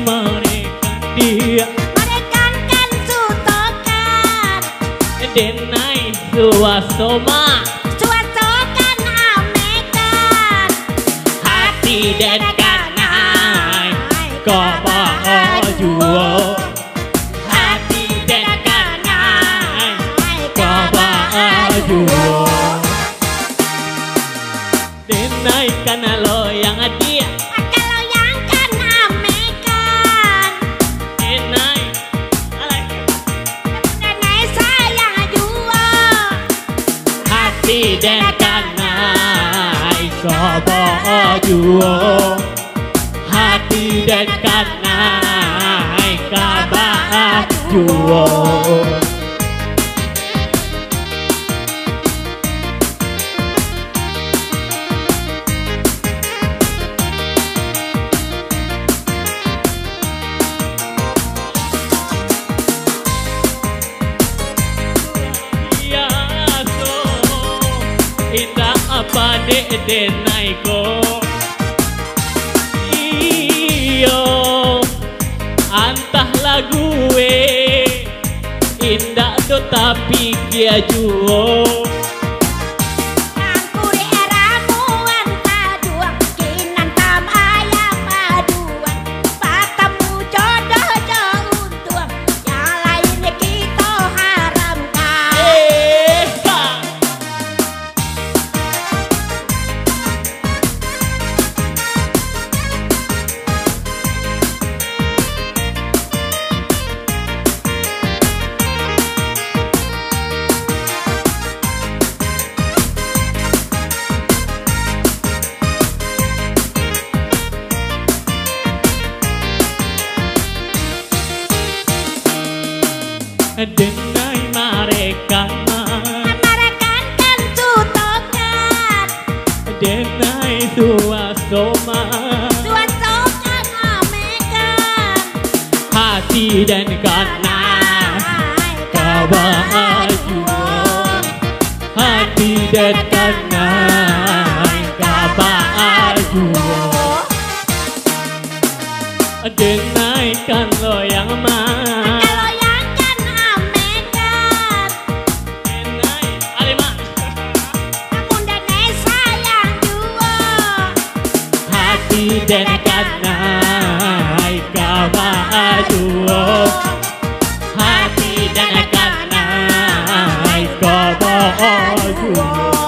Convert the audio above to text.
mereka dia merekankan sutokan denai suasoma suatokan amekan hati dan kanai kaba juo hati dan kanai kaba juo denai kana loyang dia kalau yang kan amekan denai denai sayang juo hati dan kanai kaba juo hati dan kanai kaba juo indah apa denai ko iyo antah lagu indah do tapi kia juo Angkuri eramuan paduan kinan tam ayam paduan patamu jodoh untuang yang lainnya kita haramkan denai mereka merekankan sutokan denai suasoma suatokan amekan hati dan kanai kaba juo hati dan kanai kaba juo denai kan loyang ma kalau yang kan amekan denai alima namun denai sayang juo hati dan kanai kaba juo hati dan kanai kaba juo